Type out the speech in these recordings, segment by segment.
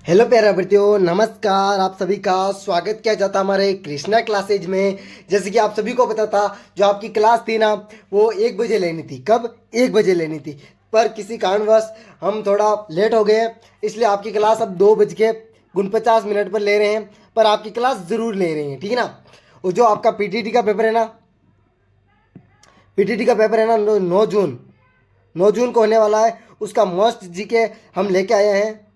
Hello प्यारे विद्यार्थियों, नमस्कार। आप सभी का स्वागत किया जाता हमारे कृष्णा क्लासेज में। जैसे कि आप सभी को पता था, जो आपकी क्लास थी ना, वो 1 बजे लेनी थी। कब? 1 बजे लेनी थी, पर किसी कारणवश हम थोड़ा लेट हो गए, इसलिए आपकी क्लास अब 2:49 पर ले रहे हैं। पर आपकी क्लास ज़रूर ले रहे हैं, ठीक है ना। और जो आपका पीटीटी का पेपर है ना, पीटीटी का पेपर है ना, 9 जून को होने वाला है। उसका मोस्ट जीके हम लेके आए हैं,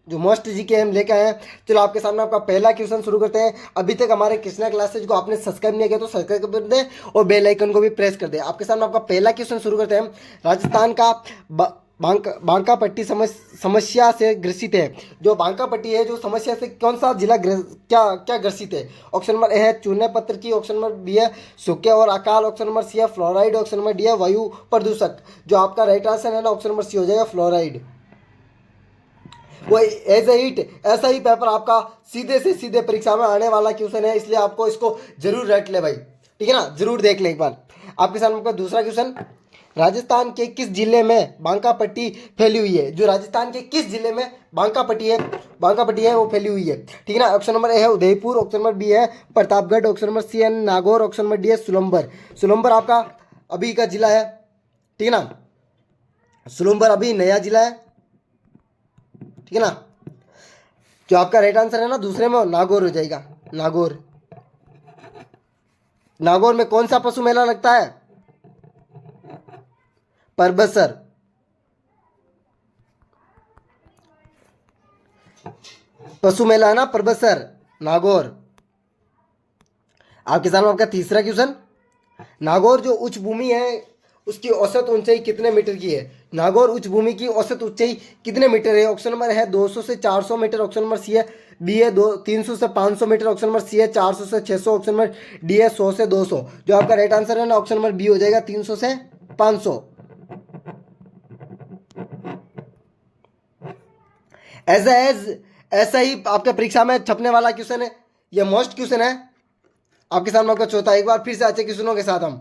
जो मोस्ट जीके हम लेके आए हैं। चलो आपके सामने आपका पहला क्वेश्चन शुरू करते हैं। अभी तक हमारे कृष्णा क्लासेज को आपने सब्सक्राइब नहीं किया तो सब्सक्राइब कर दें और बेल आइकन को भी प्रेस कर दें। आपके सामने आपका पहला क्वेश्चन शुरू करते हैं। राजस्थान का बांका पट्टी समस्या से ग्रसित है। जो बांका पट्टी है, जो समस्या से कौन सा जिला क्या क्या ग्रसित है? ऑप्शन नंबर ए है चूने पत्थर की, ऑप्शन नंबर बी है सूखे और अकाल, ऑप्शन नंबर सी है फ्लोराइड, ऑप्शन नंबर डी है वायु प्रदूषक। जो आपका राइट आंसर है ना, ऑप्शन नंबर सी हो जाएगा फ्लोराइड। वो एज इट ऐसा ही पेपर आपका सीधे से सीधे परीक्षा में आने वाला क्वेश्चन है, इसलिए आपको इसको जरूर रट ले भाई, ठीक है ना, जरूर देख ले एक बार। आपके सामने आपका दूसरा क्वेश्चन, राजस्थान के किस जिले में बांका पट्टी फैली हुई है? जो राजस्थान के किस जिले में बांका पट्टी है वो फैली हुई है, ठीक है ना। ऑप्शन नंबर ए है उदयपुर, ऑप्शन नंबर बी है प्रतापगढ़, ऑप्शन नंबर सी है नागौर, ऑप्शन नंबर डी है सुलंबर आपका अभी का जिला है, ठीक है ना। सुलंबर अभी नया जिला है, ठीक है ना। जो आपका राइट आंसर है ना, दूसरे में नागौर हो जाएगा। नागौर में कौन सा पशु मेला लगता है? परबसर। पशु मेला है ना परबसर, नागौर। आपके सामने आपका तीसरा क्वेश्चन, नागौर जो उच्च भूमि है उसकी औसत ऊंचाई कितने मीटर की है? नागौर उच्च भूमि की औसत ऊंचाई कितने मीटर है? ऑप्शन नंबर है 200 से 400 मीटर, ऑप्शन नंबर सी है बी है 300 से 500 मीटर, ऑप्शन नंबर सी है 400 से 600, ऑप्शन नंबर डी है 100 से 200। जो आपका राइट आंसर है ना, ऑप्शन नंबर बी हो जाएगा 300 से 500। ऐसा ही आपके परीक्षा में छपने वाला क्वेश्चन है, यह मोस्ट क्वेश्चन है। आपके सामने आपका चौथा, एक बार फिर से अच्छे क्वेश्चनों के साथ हम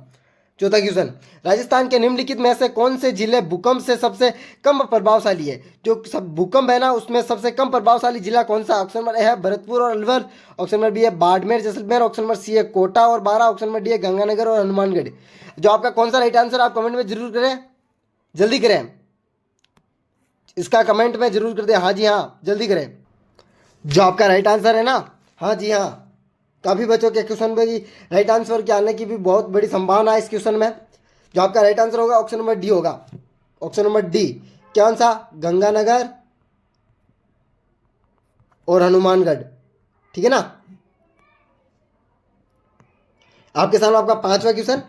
चौथा क्वेश्चन, राजस्थान के निम्नलिखित में से कौन से जिले भूकंप से सबसे कम प्रभावशाली है? जो सब भूकंप है ना, उसमें सबसे कम प्रभावशाली जिला कौन सा? ऑप्शन नंबर ए है भरतपुर और अलवर, ऑप्शन नंबर बी है Barmer Jaisalmer, option number C है कोटा और बारा, ऑप्शन नंबर डी है गंगानगर और हनुमानगढ़। जो आपका कौन सा राइट आंसर आप कमेंट में जरूर करें, जल्दी करें, इसका कमेंट में जरूर कर दें। हाँ जी हाँ, जल्दी करें। जो आपका राइट आंसर है ना, हाँ जी हाँ, काफ़ी बच्चों के क्वेश्चन में राइट आंसर के आने की भी बहुत बड़ी संभावना है इस क्वेश्चन में। जो आपका राइट आंसर होगा ऑप्शन नंबर डी होगा, ऑप्शन नंबर डी। कौन सा? गंगानगर और हनुमानगढ़, ठीक है ना। आपके सामने आपका पांचवा क्वेश्चन,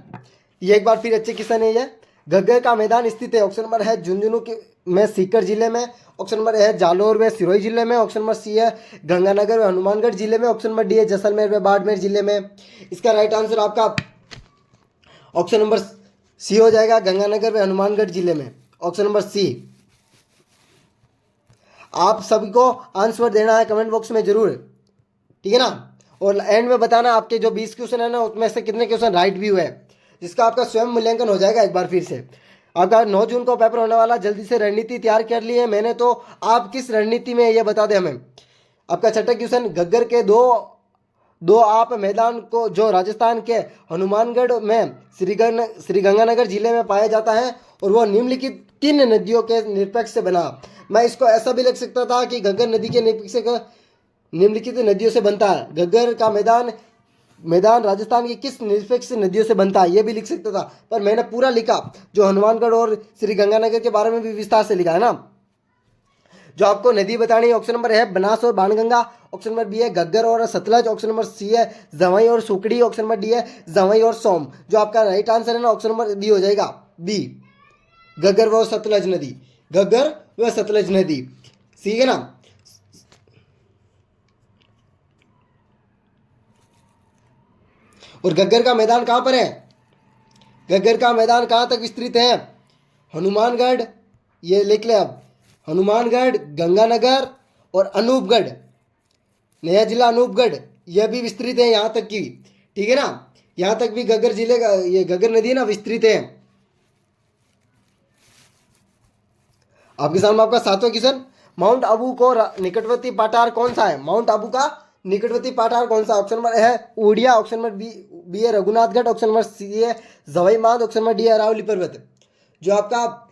ये एक बार फिर अच्छे क्वेश्चन है। ये घग्गर का मैदान स्थित है, ऑप्शन नंबर है झुंझुनू के में सीकर जिले में, ऑप्शन नंबर है जालोर व सिरोही जिले में, ऑप्शन नंबर सी है गंगानगर व हनुमानगढ़ जिले में, ऑप्शन नंबर डी है जैसलमेर व बाड़मेर जिले में। इसका राइट आंसर आपका ऑप्शन नंबर सी हो जाएगा, गंगानगर व हनुमानगढ़ जिले में, ऑप्शन नंबर सी। आप सभी को आंसर देना है कमेंट बॉक्स में जरूर, ठीक है ना। और एंड में बताना आपके जो 20 क्वेश्चन है ना, उसमें से कितने क्वेश्चन राइट भी हुए, जिसका आपका स्वयं मूल्यांकन हो जाएगा। एक बार फिर से आपका 9 जून को पेपर होने वाला, जल्दी से रणनीति तैयार कर ली है मैंने, तो आप किस रणनीति में ये बता दें हमें। आपका छठा क्वेश्चन, घग्गर के दो आप मैदान को जो राजस्थान के हनुमानगढ़ में श्री गंगानगर जिले में पाया जाता है और वो निम्नलिखित किन नदियों के निरपेक्ष से बना? मैं इसको ऐसा भी लिख सकता था कि घग्गर नदी के निम्नलिखित नदियों से बनता है। घग्गर का मैदान राजस्थान की किस निरपेक्ष नदियों से बनता है, यह भी लिख सकता था, पर मैंने पूरा लिखा, जो हनुमानगढ़ और श्री गंगानगर के बारे में भी विस्तार से लिखा है ना। जो आपको नदी बतानी है, ऑप्शन नंबर है बनास और बाणगंगा, ऑप्शन नंबर बी है घग्गर और सतलज, ऑप्शन नंबर सी है जवाई और सुकड़ी, ऑप्शन नंबर डी है जवाई और सोम। जो आपका राइट आंसर है ना, ऑप्शन नंबर बी हो जाएगा, बी, घग्गर व सतलज नदी, घग्गर व सतलज नदी, ठीक है ना। और घग्गर का मैदान कहां पर है? घग्गर का मैदान कहां तक विस्तृत है? हनुमानगढ़, ये लिख ले अब, हनुमानगढ़, गंगानगर और अनूपगढ़, नया जिला अनूपगढ़, यह भी विस्तृत है यहां तक की, ठीक है ना। यहां तक भी घग्गर जिले का ये घग्गर नदी ना विस्तृत है। आपके सामने आपका सातवां क्वेश्चन, माउंट आबू को निकटवर्ती पठार कौन सा है? माउंट आबू का निकटवर्ती पठार कौन सा? ऑप्शन नंबर है उड़िया, ऑप्शन नंबर बी है रघुनाथगढ़, ऑप्शन नंबर सी है जवाई मांद, ऑप्शन नंबर डी है अरावली पर्वत। जो आपका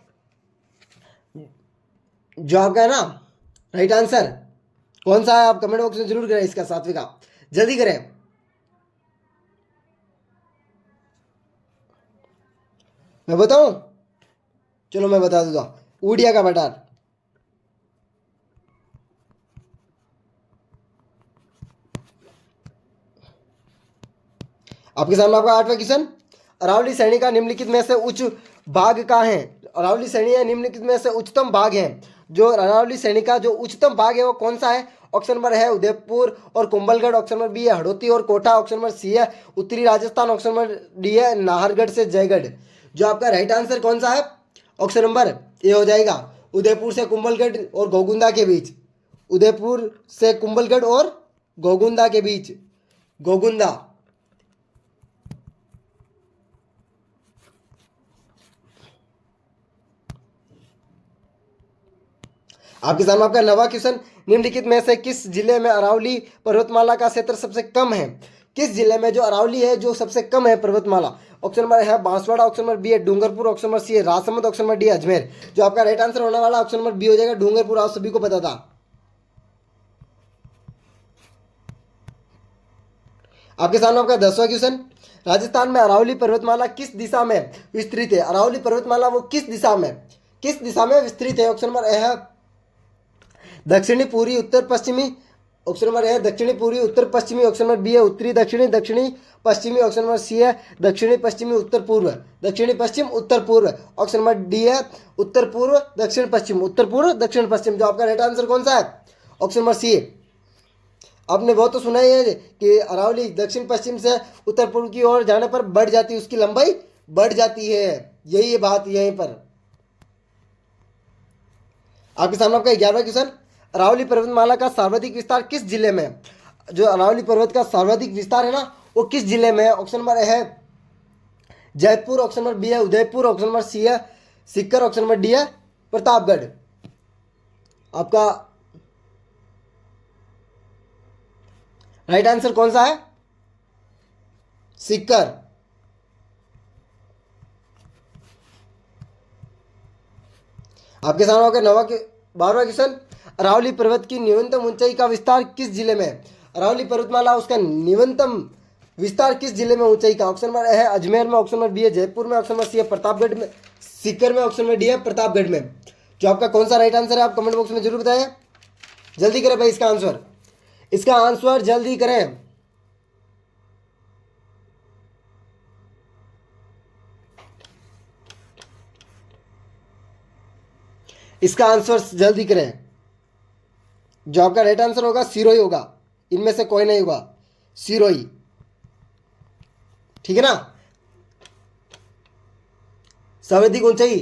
है ना राइट आंसर कौन सा है? आप कमेंट बॉक्स में जरूर करें इसका सात्विका, जल्दी करें। मैं बताऊं? चलो मैं बता दूंगा, उड़िया का पठार। आपके सामने आपका 8वां क्वेश्चन, अरावली श्रेणी का निम्नलिखित में से उच्च भाग का है? अरावली श्रेणी है निम्नलिखित में से उच्चतम भाग है। जो अरावली श्रेणी का जो उच्चतम भाग है वो कौन सा है? ऑप्शन नंबर है उदयपुर और कुंभलगढ़, ऑप्शन नंबर बी है हड़ौती और कोटा, ऑप्शन नंबर सी है उत्तरी राजस्थान, ऑप्शन नंबर डी है नाहरगढ़ से जयगढ़। जो आपका राइट आंसर कौन सा है? ऑप्शन नंबर ए हो जाएगा उदयपुर से कुंभलगढ़ और गोगुंदा के बीच। उदयपुर से कुंभलगढ़ और गोगुंदा के बीच, गोगुंदा। आपके सामने आपका 9वां क्वेश्चन, निम्नलिखित में से किस जिले में अरावली पर्वतमाला का क्षेत्र सबसे कम है? किस जिले में जो अरावली है जो सबसे कम है पर्वतमाला? ऑप्शन नंबर है बांसवाड़ा, ऑप्शन नंबर बी है डूंगरपुर, ऑप्शन नंबर सी है राजसमंद, ऑप्शन नंबर डी है अजमेर। जो आपका राइट आंसर होने वाला ऑप्शन नंबर बी हो जाएगा डूंगरपुर, आप सभी को पता था। आपके सामने आपका 10वां क्वेश्चन, राजस्थान में अरावली पर्वतमाला किस दिशा में विस्तृत है? अरावली पर्वतमाला वो किस दिशा में विस्तृत है? ऑप्शन नंबर ए है दक्षिणी पूर्वी उत्तर पश्चिमी, ऑप्शन नंबर ए दक्षिणी पूर्वी उत्तर पश्चिमी, ऑप्शन नंबर बी है उत्तरी दक्षिणी दक्षिणी पश्चिमी, ऑप्शन नंबर सी है दक्षिणी पश्चिमी उत्तर पूर्व, दक्षिणी पश्चिम उत्तर पूर्व, ऑप्शन नंबर डी है उत्तर पूर्व दक्षिण पश्चिम, उत्तर पूर्व दक्षिण पश्चिम। जो आपका राइट आंसर कौन सा है? Option number C. आपने बहुत तो सुना ही है कि अरावली दक्षिण पश्चिम से उत्तर पूर्व की ओर जाने पर बढ़ जाती है, उसकी लंबाई बढ़ जाती है, यही है बात यहीं पर। आपके सामने आपका 11वां क्वेश्चन, अरावली पर्वतमाला का सर्वाधिक विस्तार किस जिले में है? जो अरावली पर्वत का सर्वाधिक विस्तार है ना वो किस जिले में है? ऑप्शन नंबर है जयपुर, ऑप्शन नंबर बी है उदयपुर, ऑप्शन नंबर सी है सीकर, ऑप्शन नंबर डी है प्रतापगढ़। आपका राइट आंसर कौन सा है? सीकर। आपके सामने होगा 12वां क्वेश्चन, अरावली पर्वत की न्यूनतम ऊंचाई का विस्तार किस जिले में है? अरावली पर्वतमाला उसका न्यूनतम विस्तार किस जिले में ऊंचाई का? ऑप्शन नंबर है अजमेर में, ऑप्शन नंबर बी है जयपुर में, ऑप्शन नंबर सी है प्रतापगढ़ में, सीकर में, ऑप्शन नंबर डी है प्रतापगढ़ में। जो आपका कौन सा राइट आंसर है आप कमेंट बॉक्स में जरूर बताएं, जल्दी करें भाई इसका आंसर जल्दी करें। इसका आंसर जल्दी करें। जो आपका राइट आंसर होगा सिरोही होगा, इनमें से कोई नहीं होगा, सिरोही, ठीक है ना। सर्वाधिक ऊंचाई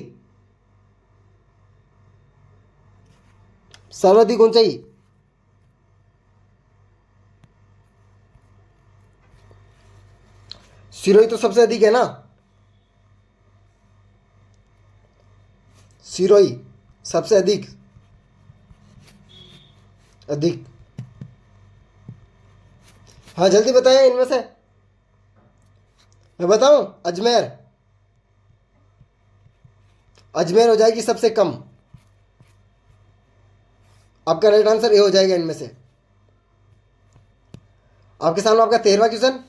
सिरोही तो सबसे अधिक है ना, सिरोही सबसे अधिक। हाँ जल्दी बताएं इनमें से। मैं बताऊं? अजमेर हो जाएगी सबसे कम। आपका राइट आंसर ये हो जाएगा इनमें से। आपके सामने आपका 13वां क्वेश्चन,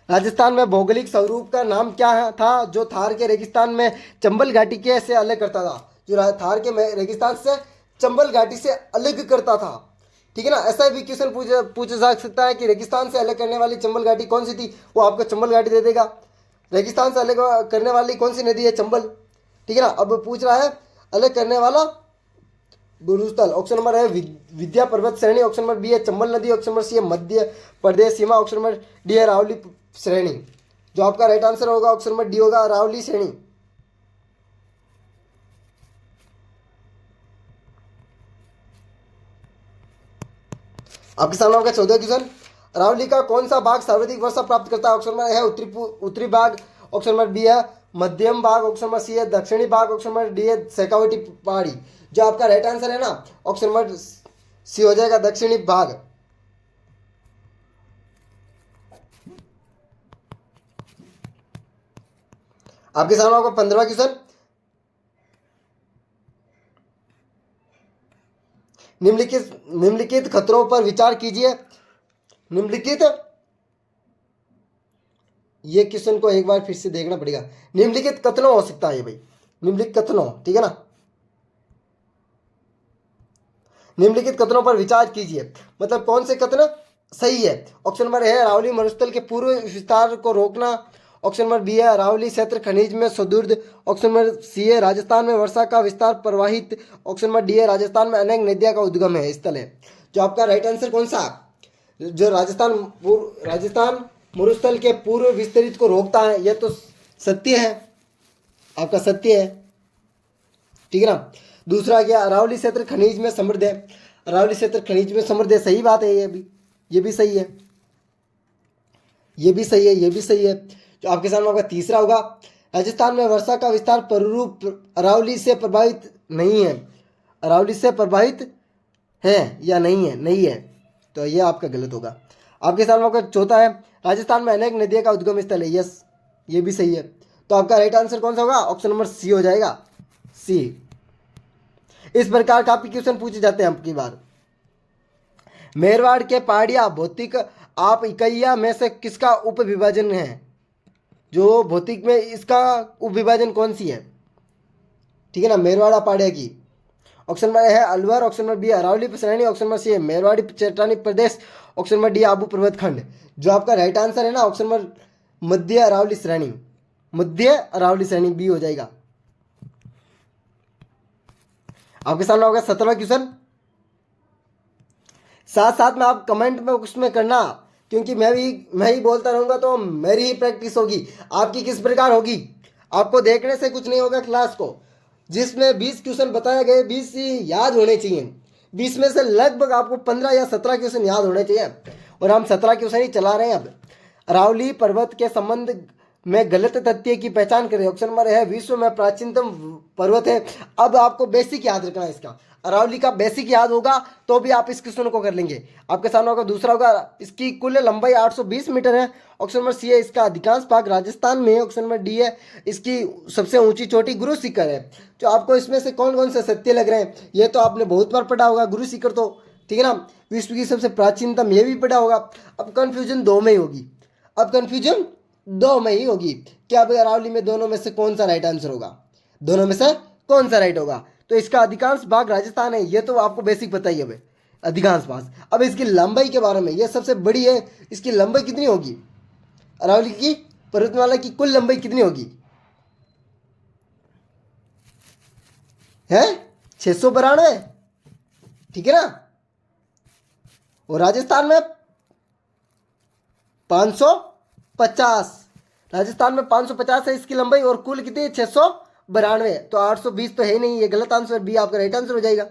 राजस्थान में भौगोलिक स्वरूप का नाम क्या था जो थार के रेगिस्तान में चंबल घाटी के से अलग करता था? जो थार के रेगिस्तान से चंबल घाटी से अलग करता था, ठीक है ना। ऐसा भी क्वेश्चन पूछा जा सकता है कि रेगिस्तान से अलग करने वाली चंबल घाटी कौन सी थी? वो आपको चंबल घाटी दे देगा। रेगिस्तान से अलग करने वाली कौन सी नदी है? चंबल, ठीक है ना। अब पूछ रहा है अलग करने वाला गुरुस्थल, ऑप्शन नंबर है विद्या पर्वत श्रेणी, ऑप्शन नंबर बी है चंबल नदी, ऑप्शन नंबर सी है मध्य प्रदेश सीमा, ऑप्शन नंबर डी है अरावली श्रेणी। जो आपका राइट आंसर होगा ऑप्शन नंबर डी होगा अरावली श्रेणी। आपके सामने होगा 14वां क्वेश्चन, अरावली का कौन सा भाग सर्वाधिक वर्षा प्राप्त करता है? ऑप्शन नंबर है उत्तरी भाग, ऑप्शन नंबर बी है मध्यम भाग, ऑप्शन नंबर सी है दक्षिणी भाग, ऑप्शन नंबर डी है शेखावटी पहाड़ी। जो आपका राइट आंसर है ना ऑप्शन नंबर सी हो जाएगा दक्षिणी भाग। आपके सामने आपका 15वां क्वेश्चन, निम्नलिखित खतरों पर विचार कीजिए। निम्नलिखित, ये क्वेश्चन को एक बार फिर से देखना पड़ेगा। निम्नलिखित कथनों हो सकता है ये भाई, निम्नलिखित कथनों, ठीक है ना। निम्नलिखित कथनों पर विचार कीजिए, मतलब कौन से कथन सही है। ऑप्शन नंबर है अरावली मरुस्थल के पूर्व विस्तार को रोकना, ऑप्शन नंबर बी है अरावली क्षेत्र खनिज में सुदृढ़, ऑप्शन नंबर सी है राजस्थान में वर्षा का विस्तार प्रवाहित, ऑप्शन नंबर डी है राजस्थान में अनेक नदियां का उद्गम है स्थल है। जो आपका राइट आंसर कौन सा, जो राजस्थान मरुस्थल के पूर्व विस्तरित को रोकता है, यह तो सत्य है, आपका सत्य है, ठीक है ना। दूसरा क्या, अरावली क्षेत्र खनिज में समृद्ध है, अरावली क्षेत्र खनिज में समृद्ध है, सही बात है, ये भी सही है, ये भी सही है, ये भी सही है। जो आपके सामने आपका तीसरा होगा, राजस्थान में वर्षा का विस्तार पररूप अरावली से प्रभावित नहीं है, अरावली से प्रभावित है या नहीं है, नहीं है, तो ये आपका गलत होगा। आपके सामने आपका चौथा है, राजस्थान में अनेक नदियों का उद्गम स्थल है, यस ये भी सही है। तो आपका राइट आंसर कौन सा होगा, ऑप्शन नंबर सी हो जाएगा, सी। इस प्रकार काफी क्वेश्चन पूछे जाते हैं आपकी बार। मेरवाड़ के पहाड़िया भौतिक आप इकाइया में से किसका उप विभाजन है, जो भौतिक में इसका उप विभाजन कौन सी है, ठीक है ना, मेरवाड़ा पहाड़िया की। ऑप्शन नंबर है Alwar, option number B Aravalli श्रेणी, ऑप्शन नंबर सी है मेरवाड़ी चट्टानी प्रदेश, ऑप्शन नंबर डी आबू पर्वत खंड। जो आपका राइट आंसर है ना ऑप्शन नंबर मध्य अरावली श्रेणी, मध्य अरावली श्रेणी बी हो जाएगा। आपके सामने होगा 17वां क्वेश्चन। साथ साथ में आप कमेंट में उसमें करना, क्योंकि मैं ही बोलता रहूंगा तो मेरी ही प्रैक्टिस होगी, आपकी किस प्रकार होगी। आपको देखने से कुछ नहीं होगा क्लास को, जिसमें 20 क्वेश्चन बताए गए 20 ही याद होने चाहिए, 20 में से लगभग आपको 15 या 17 क्वेश्चन याद होने चाहिए, और हम 17 क्वेश्चन ही चला रहे हैं। अब अरावली पर्वत के संबंध में गलत तथ्य की पहचान करें। ऑप्शन नंबर है विश्व में प्राचीनतम पर्वत है। अब आपको बेसिक याद रखना है, इसका अरावली का बेसिक याद होगा तो भी आप इस क्वेश्चन को कर लेंगे। आपके सामने होगा दूसरा होगा, इसकी कुल लंबाई 820 मीटर है, ऑप्शन नंबर सी है इसका अधिकांश भाग राजस्थान में है, ऑप्शन नंबर डी है इसकी सबसे ऊंची चोटी गुरु शिखर है। तो आपको इसमें से कौन कौन से सत्य लग रहे हैं, ये तो आपने बहुत बार पढ़ा होगा, गुरु शिखर तो ठीक है ना, विश्व की सबसे प्राचीनतम, ये भी पढ़ा होगा। अब कन्फ्यूजन दो में ही होगी, अब कन्फ्यूजन दो में ही होगी, क्या अरावली में दोनों में से कौन सा राइट आंसर होगा, दोनों में से कौन सा राइट होगा। तो इसका अधिकांश भाग राजस्थान है, ये तो आपको बेसिक पता ही है, अधिकांश भाग। अब इसकी लंबाई के बारे में, ये सबसे बड़ी है, इसकी लंबाई कितनी होगी, अरावली की पर्वतमाला की कुल लंबाई कितनी होगी है 692, ठीक है ना, और राजस्थान में 550, राजस्थान में 550 है इसकी लंबाई, और कुल कितनी है 692, तो 820 तो है ही नहीं, ये गलत आंसर, बी आपका राइट आंसर हो जाएगा।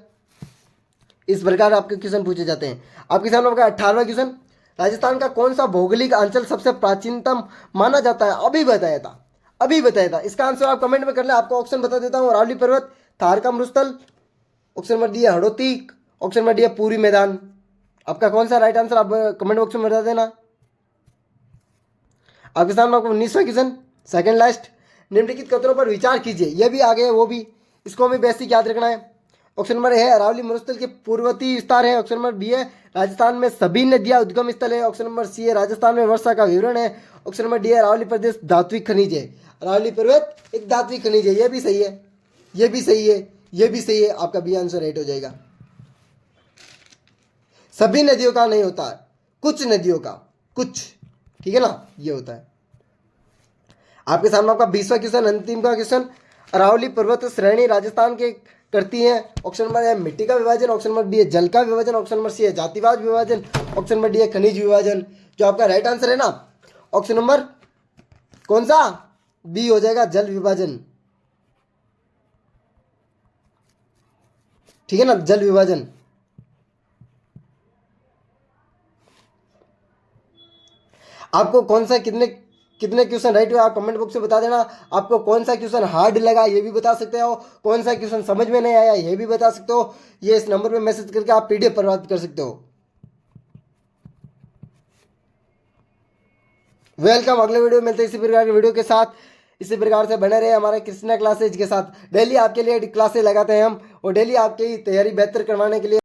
इस प्रकार आपके क्वेश्चन पूछे जाते हैं। आपके सामने आपका 18वां क्वेश्चन, राजस्थान का कौन सा भौगोलिक अंचल सबसे प्राचीनतम माना जाता है, अभी बताया था, अभी बताया था। इसका आंसर आप कमेंट में कर ले, आपको ऑप्शन बता देता हूँ, अरावली पर्वत, थार का मरुस्थल, ऑप्शन नंबर डी है हड़ौती, ऑप्शन नंबर डी है पूरी मैदान। आपका कौन सा राइट आंसर आप कमेंट बॉक्स में बता देना। आपके सामने आपको 19वां क्वेश्चन, सेकंड लास्ट, निम्नलिखित कथनों पर विचार कीजिए, यह भी आगे है वो भी, इसको हमें बेसिक याद रखना है। ऑप्शन नंबर है अरावली मरुस्थल के पूर्ववर्ती विस्तार है, ऑप्शन नंबर बी है राजस्थान में सभी नदियां उद्गम स्थल है, ऑप्शन नंबर सी है राजस्थान में वर्षा का विवरण है, ऑप्शन नंबर डी है अरावली प्रदेश धात्विक खनिज है। अरावली पर्वत एक धात्विक खनिज है, यह भी सही है, यह भी सही है, यह भी सही है, आपका बी आंसर राइट हो जाएगा। सभी नदियों का नहीं होता है, कुछ नदियों का, कुछ, ठीक है ना, ये होता है। आपके सामने आपका 20वां क्वेश्चन, अंतिम का क्वेश्चन, अरावली पर्वत श्रेणी राजस्थान के करती है। ऑप्शन नंबर है मिट्टी का विभाजन, ऑप्शन नंबर बी है जल का विभाजन, ऑप्शन नंबर सी है जातिवाद विभाजन, ऑप्शन नंबर डी है खनिज विभाजन। जो आपका राइट आंसर है ना ऑप्शन नंबर कौन सा, बी हो जाएगा, जल विभाजन, ठीक है ना, जल विभाजन। आपको कौन सा कितने कितने क्वेश्चन राइट हुए आप कमेंट बॉक्स में बता देना। आपको कौन सा क्वेश्चन हार्ड लगा ये भी बता सकते हो, कौन सा क्वेश्चन समझ में नहीं आया ये भी बता सकते हो। ये इस नंबर पे मैसेज करके आप PDF प्राप्त कर सकते हो। वेलकम, अगले वीडियो में मिलते हैं इसी प्रकार के वीडियो के साथ। इसी प्रकार से बने रहे हमारे कृष्णा क्लासेज के साथ। डेली आपके लिए क्लासेज लगाते हैं हम और डेली आपकी तैयारी बेहतर करवाने के लिए